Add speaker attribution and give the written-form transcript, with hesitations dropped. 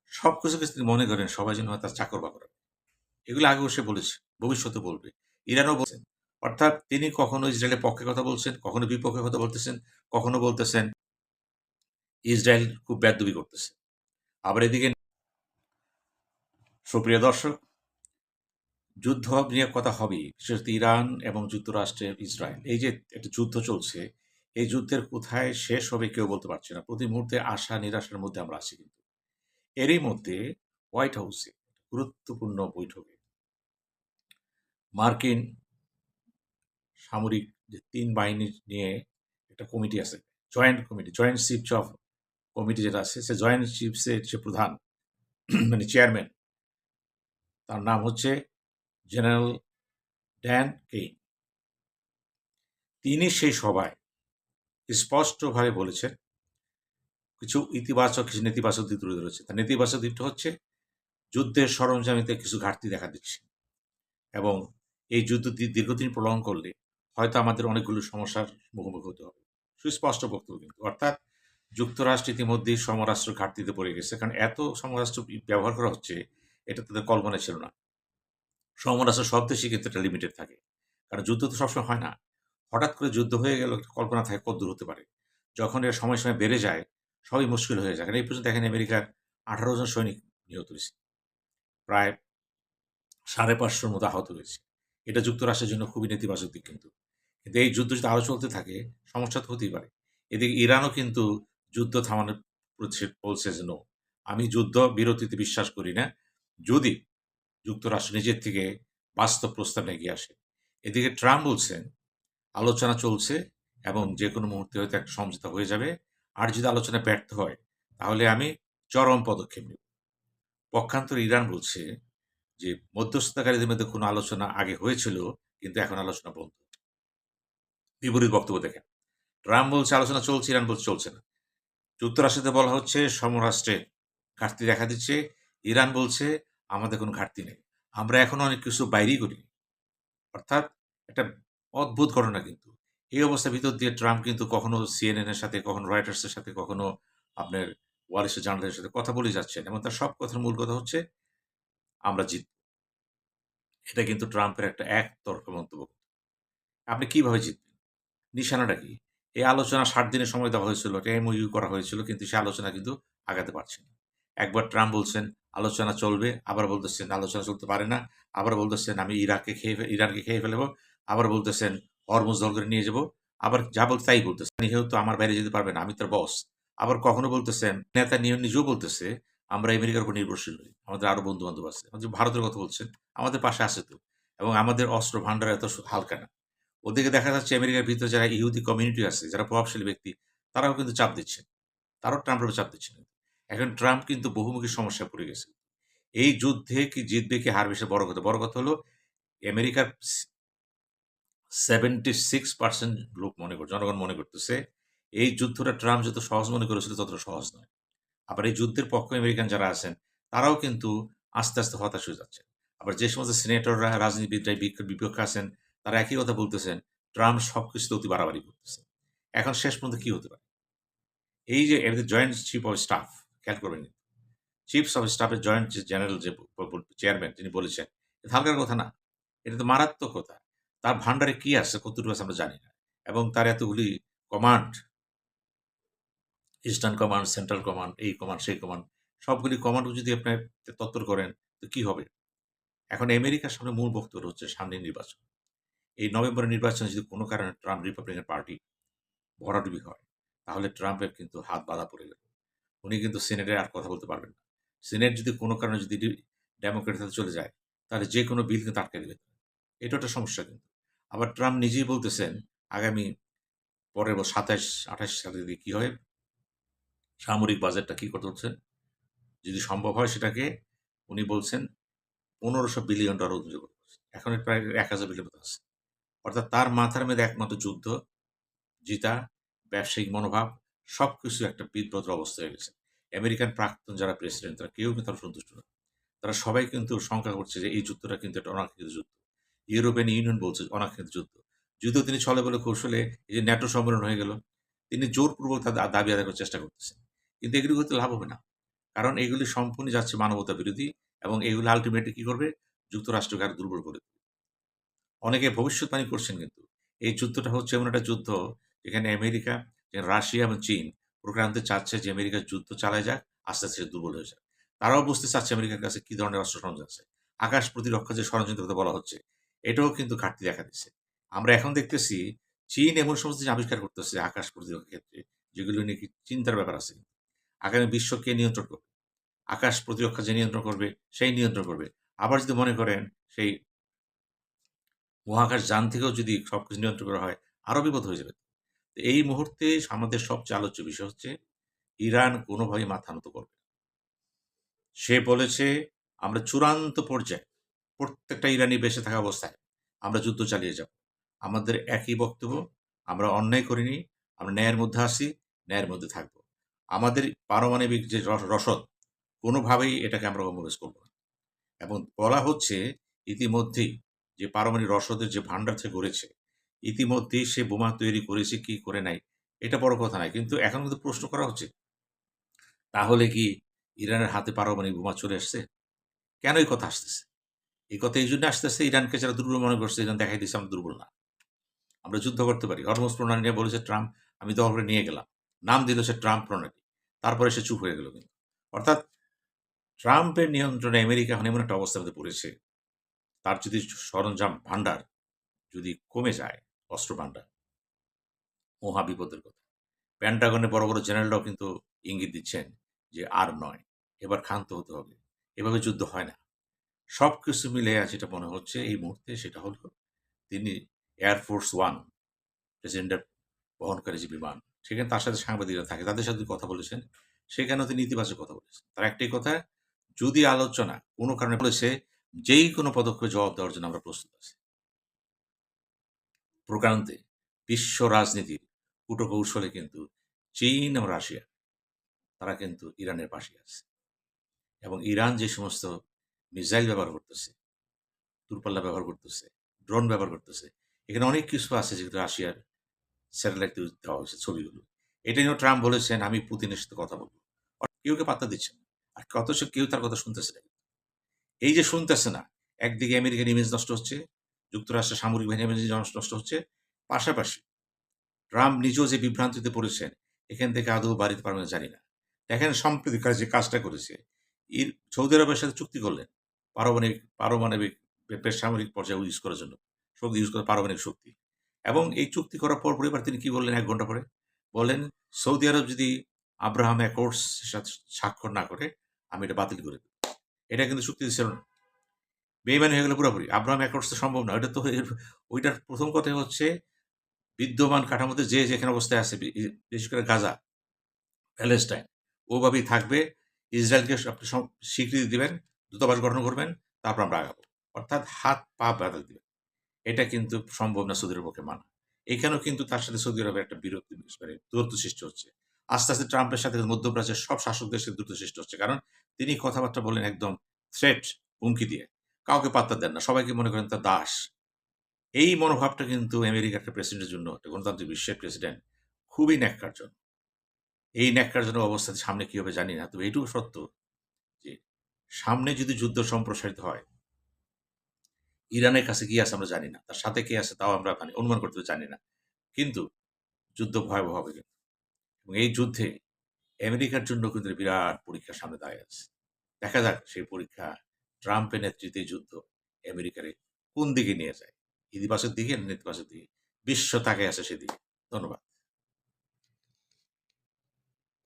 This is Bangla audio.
Speaker 1: সব কিছু তিনি মনে করেন সবাই যেন তার চাকর বাকর। এগুলো আগেও সে বলেছে, ভবিষ্যতে বলবে। ইরানও বলছেন। অর্থাৎ তিনি কখনো ইসরায়েলের পক্ষে কথা বলছেন, কখনো বিপক্ষে কথা বলতেছেন, কখনো বলতেছেন ইসরায়েল খুব বেয়াদবি করতেছে। আবার এদিকে সুপ্রিয় দর্শক, যুদ্ধ নিয়ে কথা হবেই। বিশেষত ইরান এবং যুক্তরাষ্ট্রের ইসরায়েল। এই যে একটা যুদ্ধ চলছে, এই যুদ্ধের কোথায় শেষ হবে কেউ বলতে পারছে না। প্রতি মুহূর্তে আশা নিরাশার মধ্যে আমরা আছি কিন্তু। এরই মধ্যে হোয়াইট হাউসে গুরুত্বপূর্ণ বৈঠকে মার্কিন সামরিক যে ৩ বাহিনী নিয়ে একটা কমিটি আছে। Joint committee, joint chiefs of committee যেটা আছে, সে জয়েন্ট চিফসের যে প্রধান মানে চেয়ারম্যান, তার নাম হচ্ছে জেনারেল ড্যান কেইন। তিনি সেই সভায় স্পষ্টভাবে বলেছেন কিছু ইতিবাচক, কিছু নেতিবাচক দিক তুলে ধরেছে। তার নেতিবাচক দিকটা হচ্ছে যুদ্ধের সরঞ্জামিতে কিছু ঘাটতি দেখা দিচ্ছে এবং এই যুদ্ধ দীর্ঘদিন প্রলং করলে হয়তো আমাদের অনেকগুলো সমস্যার মুখোমুখি হতে হবে। সুস্পষ্ট বক্তব্য কিন্তু। অর্থাৎ যুক্তরাষ্ট্র ইতিমধ্যেই সমরাস্ত্র ঘাটতিতে পড়ে গেছে। কারণ এত সমরাস্ত্র ব্যবহার করা হচ্ছে, এটা তাদের কল্পনায় ছিল না। সমরাস্ত্র সব দেশই কিন্তু একটা লিমিটেড থাকে। কারণ যুদ্ধ তো সবসময় হয় না। হঠাৎ করে যুদ্ধ হয়ে গেল, একটা কল্পনা থাকে কতদূর হতে পারে। যখন এর সময়, সময় বেড়ে যায়, সবই মুশকিল হয়ে যায়। কারণ এই পর্যন্ত দেখেন আমেরিকার ১৮ জন সৈনিক নিহত হয়েছে। প্রায় ৫৫০ মতো আহত হয়েছে। এটা যুক্তরাষ্ট্রের জন্য খুবই নেতিবাচক দিক কিন্তু। কিন্তু এই যুদ্ধ যদি আরো চলতে থাকে, সমস্যা তো হতেই পারে। এদিকে ইরানও কিন্তু যুদ্ধ থামানোর বলছে যে, "নো, আমি যুদ্ধ বিরতিতে বিশ্বাস করি না। যদি যুক্তরাষ্ট্র নিজের থেকে বাস্তব প্রস্তাব এগিয়ে আসে।" এদিকে ট্রাম্প বলছেন, "আলোচনা চলছে এবং যেকোনো মুহূর্তে হয়তো একটা সমঝোতা হয়ে যাবে। আর যদি আলোচনা ব্যর্থ হয়, তাহলে আমি চরম পদক্ষেপ নেব।" পক্ষান্তরে ইরান বলছে যে, মধ্যস্থতাকারীদের মধ্যে কোনো আলোচনা আগে হয়েছিল, কিন্তু এখন আলোচনা বন্ধ। বিপরীত বক্তব্য দেখেন। ট্রাম্প বলছে আলোচনা চলছে, ইরান বলছে চলছে না। যুক্তরাষ্ট্রতে বলা হচ্ছে সমরাষ্ট্রে ঘাটতি দেখা দিচ্ছে। ইরান বলছে আমাদের কোনো ঘাটতি নেই। আমরা এখনো অনেক কিছু বাইরেই করিনি। অর্থাৎ একটা অদ্ভুত ঘটনা কিন্তু। এই অবস্থার ভিতর দিয়ে ট্রাম্প কিন্তু কখনো সিএনএন এর সাথে, কখনো রয়টার্স এর সাথে, কখনো আপনার ওয়াল স্ট্রিট জার্নালের সাথে কথা বলে যাচ্ছেন এবং তার সব কথার মূল কথা হচ্ছে আমরা জিতব। এটা কিন্তু ট্রাম্পের একটা একতরফা মন্তব্য। আপনি কিভাবে জিতবেন? নিশানাটা কি? এই আলোচনা ৬০ দিনের সময় দেওয়া হয়েছিল। একটা এমওইউ করা হয়েছিল। কিন্তু সে আলোচনা কিন্তু আগাতে পারছে না। একবার ট্রাম্প বলছেন, "আলোচনা চলবে।" আবার বলতেছেন, "আলোচনা চলতে পারে না।" আবার বলতেছেন, "আমি ইরানকে খেয়ে ফেলবো।" আবার বলতেছেন, "হরমুজ দখল করে নিয়ে যাবো।" আবার যা বলছে তাই বলতেছেন। "নেতানিয়াহু তো আমার বাইরে যেতে পারবে না। আমি তার বস।" আবার কখনো বলতেছেন, নেতানিয়াহু নিজেও বলতেছে, "আমরা আমেরিকার উপর নির্ভরশীল নই। আমাদের আরো বন্ধু-বান্ধব আছে।" ভারতের কথা বলছেন। আমাদের পাশে আছে তো। এবং আমাদের অস্ত্র ভান্ডার এত হালকা না। ওদিকে দেখা যাচ্ছে আমেরিকার ভিতরে যারা ইহুদি কমিউনিটি আছে, যারা প্রভাবশালী ব্যক্তি, তারাও কিন্তু চাপ দিচ্ছেন। তারাও ট্রাম্পের উপর চাপ দিচ্ছেন। এখন ট্রাম্প কিন্তু বহুমুখী সমস্যায় পড়ে গেছে। এই যুদ্ধে কি জিতবে কি হারবে সে বড় কথা। বড় কথা হলো আমেরিকার 76% লোক মনে করে, জনগণ মনে করতেছে এই যুদ্ধটা ট্রাম্প যত সহজ মনে করেছিল ততটা সহজ নয়। আবার এই যুদ্ধের পক্ষে আমেরিকান যারা আছেন, তারাও কিন্তু আস্তে, আস্তে হতাশ হয়ে যাচ্ছেন। আবার যে সমস্ত সিনেটররা, রাজনীতিবিদরা বিপক্ষে আছেন, তারা একই কথা বলতেছেন, ট্রাম্প সবকিছুতে অতি বাড়াবাড়ি করতেছে। এখন শেষ পর্যন্ত কি হতে পারে? এই যে এদের জয়েন্ট চিফ অফ স্টাফ, খেয়াল করবেন, চিফস অফ স্টাফের জয়েন্ট যে জেনারেল যে চেয়ারম্যান তিনি বলেছেন, এটা হালকার কথা না। এটা তো মারাত্মক কথা। তার ভান্ডারে কি আছে, কতটুকু আছে আমরা জানি না। এবং তার এতগুলি command, eastern command, central command, এই কমান্ড, সেই কমান্ড, সবগুলি কমান্ড যদি আপনি তত্ত্বর করেন, তো কি হবে? এখন আমেরিকার সামনে মূল বক্তব্য হচ্ছে সামনের নির্বাচন। এই নভেম্বরের নির্বাচনে যদি কোনো কারণে ট্রাম্প রিপাবলিকান পার্টি ভরাডুবি হয়, তাহলে ট্রাম্পের কিন্তু হাত বাঁধা পড়ে গেল। উনি কিন্তু সিনেটে আর কথা বলতে পারবেন না। সিনেট যদি কোনো কারণে যদি ডেমোক্রেট হাতে চলে যায়, তাহলে যেকোনো বিল কিন্তু আটকে দেবে। এটা একটা সমস্যা কিন্তু। আবার ট্রাম্প নিজেই বলতেছেন আগামী পরের ২৭-২৮ সালে যদি কি হয়, সামরিক বাজেটটা কি করতে হচ্ছে? যদি সম্ভব হয় সেটাকে উনি বলছেন $১৫০০ বিলিয়ন উদ্যোগ করছে। এখন প্রায় ১,০০০ বিলিয়ন মতো আছে। অর্থাৎ তার মাথার মধ্যে একমাত্র যুদ্ধ জিতা, ব্যবসায়িক মনোভাব সবকিছু একটা বিব্রত অবস্থা হয়ে গেছে। আমেরিকান প্রাক্তন যারা প্রেসিডেন্ট তারা কেউ কিন্তু তারা সন্তুষ্ট না। তারা সবাই কিন্তু শঙ্কা করছে যে এই যুদ্ধটা কিন্তু একটা অনাকাঙ্ক্ষিত যুদ্ধ। ইউরোপিয়ান ইউনিয়ন বলছে অনাকাঙ্ক্ষিত যুদ্ধ। যুদ্ধ তিনি ছলে বলে কৌশলে এই যে ন্যাটো সম্মেলন হয়ে গেল, তিনি জোরপূর্বক তাদের দাবি আদায় করার চেষ্টা করতেছেন। কিন্তু এগুলো করতে লাভ হবে না। কারণ এগুলি সম্পূর্ণ যাচ্ছে মানবতা বিরোধী এবং এগুলো আল্টিমেটলি কি করবে? যুক্তরাষ্ট্রকে আরো দুর্বল করে তুলবে। অনেকে ভবিষ্যৎবাণী করছেন কিন্তু এই যুদ্ধটা হচ্ছে এমন একটা যুদ্ধ যেখানে আমেরিকা, রাশিয়া এবং চীন প্রোগ্রামতে চাচ্ছে যে আমেরিকা যুদ্ধ চালায় যাক, আস্তে আস্তে সে দুর্বল হয়ে যাক। তারাও বুঝতে চাচ্ছে আমেরিকার কাছে কি ধরনের অস্ত্র সরঞ্জাম আছে। আকাশ প্রতিরক্ষা যে সরঞ্জামের কথা বলা হচ্ছে, এটাও কিন্তু ঘাটতি দেখা দিচ্ছে। আমরা এখন দেখতেছি চীন এমন সমস্ত জিনিস আবিষ্কার করতেছে আকাশ প্রতিরক্ষার ক্ষেত্রে, যেগুলো নাকি চিন্তার ব্যাপার আছে। আগামী বিশ্ব কে নিয়ন্ত্রণ করবে? আকাশ প্রতিরক্ষা যে নিয়ন্ত্রণ করবে, সেই নিয়ন্ত্রণ করবে। আবার যদি মনে করেন সেই মহাকাশ যান থেকেও যদি সবকিছু নিয়ন্ত্রণ করা হয়, আরো বিপদ হয়ে যাবে। তো এই মুহূর্তে আমাদের সবচেয়ে আলোচ্য বিষয় হচ্ছে ইরান কোনোভাবেই মাথা নত করবে না। সে বলেছে, আমরা চূড়ান্ত পর্যায়ে প্রত্যেকটা ইরানি বেঁচে থাকা অবস্থায় আমরা যুদ্ধ চালিয়ে যাব। আমাদের একই বক্তব্য, আমরা অন্যায় করিনি, আমরা ন্যায়ের মধ্যে আছি, ন্যায়ের মধ্যে থাকব। আমাদের পারমাণবিক যে রসদ, কোনোভাবেই এটাকে আমরা কম্প্রোমাইজ করব না। এবং বলা হচ্ছে ইতিমধ্যেই যে পারমাণবিক রসদের যে ভান্ডার গড়েছে, ইতিমধ্যেই সে বোমা তৈরি করেছে কি করে নাই, এটা বড় কথা নয়। কিন্তু এখন কিন্তু প্রশ্ন করা হচ্ছে, তাহলে কি ইরানের হাতে পারমাণবিক বোমা চলে আসছে? কেন এই কথা আসতেছে? এই কথা এইজন্য আসতেছে, ইরানকে যারা দুর্বল মনে করছে, ইরান দেখাই দিচ্ছে আমরা দুর্বল না। আমরা যুদ্ধ করতে পারি। হরমুজ প্রণালী নিয়ে বলেছে ট্রাম্প, আমি দখল করে নিয়ে গেলাম। নাম দিল সে ট্রাম্প প্রণালী। তারপরে সে চুপ হয়ে গেল কিন্তু। অর্থাৎ ট্রাম্পের নিয়ন্ত্রণে আমেরিকা এখন এমন একটা অবস্থার মধ্যে পড়েছে, তার যদি সরঞ্জাম ভান্ডার যদি কমে যায়, অস্ত্র ভান্ডার, মহা বিপদের কথা। পেন্টাগনের বড়, বড় জেনারেলরাও কিন্তু ইঙ্গিত দিচ্ছেন যে আর নয়, এবার ক্ষান্ত হতে হবে। এভাবে যুদ্ধ হয় না। সবকিছু মিলাইয়া যেটা মনে হচ্ছে এই মুহূর্তে সেটা হলো তিনি এয়ারফোর্স ওয়ান প্রেসিডেন্টের বহনকারী যে বিমান, সেখানে তার সাথে সাংবাদিকরা থাকে। তাদের সাথে কথা বলেছেন। সেখানেও তিনি ইতিবাচক কথা বলেছেন। তার একটাই কথা, যদি আলোচনা কোনো কারণে বলেছে, যেই কোনো পদক্ষেপে জবাব দেওয়ার জন্য আমরা প্রস্তুত আছি। প্রকারান্তে বিশ্ব রাজনীতির কূটকৌশলে কিন্তু চীন এবং রাশিয়া তারা কিন্তু ইরানের পাশে আছে। এবং ইরান যে সমস্ত মিসাইল ব্যবহার করতেছে, দূরপাল্লা ব্যবহার করতেছে, ড্রোন ব্যবহার করতেছে, এখানে অনেক কিছু আছে যেগুলো রাশিয়ার স্যাটেলাইট দেওয়া হয়েছে ছবিগুলো। এটা নিয়েও ট্রাম্প বলেছেন, আমি পুতিনের সাথে কথা বলব। কেউ পাত্তা দিচ্ছে না। আর অথচ কেউ তার কথা শুনতেছে না। এই যে শুনতেছে না, একদিকে আমেরিকার ইমেজ নষ্ট হচ্ছে, যুক্তরাষ্ট্রের সামরিক বাহিনীর ইমেজ নষ্ট হচ্ছে। পাশাপাশি ট্রাম্প নিজেও যে বিভ্রান্তিতে পড়েছেন, এখান থেকে আদৌ বাড়িতে পারবেন জানি না। দেখেন সম্প্রতিকার যে কাজটা করেছে, সৌদি আরবের সাথে চুক্তি করলেন পারমাণবিক বেসামরিক পর্যায়ে ইউজ করার জন্য, শক্তি ইউজ করার পারমাণবিক শক্তি। এবং এই চুক্তি করার পর এবার তিনি কি বললেন ১ ঘন্টা পরে? বললেন, সৌদি আরব যদি আব্রাহাম অ্যাকর্ডস এর সাথে স্বাক্ষর না করে, আমি এটা বাতিল করে দেব। এটা কিন্তু চুক্তিতে ছিল না। বেইমানি হয়ে গেল পুরোপুরি। আব্রাহাম অ্যাকর্ডস তো সম্ভব না। ওইটা তো ওইটার ১ম কথাই হচ্ছে বিদ্যমান কাঠামোতে যে যেখানে অবস্থায় আছে, বিশেষ করে গাজা, প্যালেস্টাইন ওভাবেই থাকবে। ইসরায়েলকে আপনি স্বীকৃতি দিবেন, দূতাবাস গঠন করবেন, তারপর আমরা আগাবো। অর্থাৎ হাত পা বাঁধা দিবেন। এটা কিন্তু সম্ভব না সৌদি আরবের পক্ষে মানা। এখানেও কিন্তু তার সাথে সৌদি আরবের একটা বিরক্তি, মানে দূরত্ব সৃষ্টি হচ্ছে। আস্তে, আস্তে ট্রাম্পের সাথে মধ্যপ্রাচ্যের সব শাসক দেশের দূরত্ব সৃষ্টি হচ্ছে। কারণ তিনি কথাবার্তা বললেন একদম থ্রেট, হুমকি দিয়ে। কাউকে পাত্তা দেন না। সবাইকে মনে করেন তার দাস। এই মনোভাবটা কিন্তু আমেরিকার একটা প্রেসিডেন্টের জন্য, একটা গণতান্ত্রিক বিশ্বের প্রেসিডেন্ট, খুবই ন্যাক্কারজনক। এই ন্যাক্কারজনক অবস্থাতে সামনে কি হবে জানি না। তবে এইটুকু সত্য যে সামনে যদি যুদ্ধ সম্প্রসারিত হয়, ইরানের কাছে কি আছে আমরা জানি না। তার সাথে কে আছে তাও আমরা অনুমান করতে জানি না। কিন্তু যুদ্ধ ভয়াবহ হবে কিন্তু। এবং এই যুদ্ধে আমেরিকার জন্য কিন্তু বিরাট পরীক্ষার সামনে দাঁড়িয়ে আছে। দেখা যাক সেই পরীক্ষা ট্রাম্পের নেতৃত্বে যুদ্ধ আমেরিকারে কোন দিকে নিয়ে যায়। ইতিবাচক দিকে না নেতিবাচক দিকে। বিশ্ব তাকায় আছে সেদিকে। ধন্যবাদ।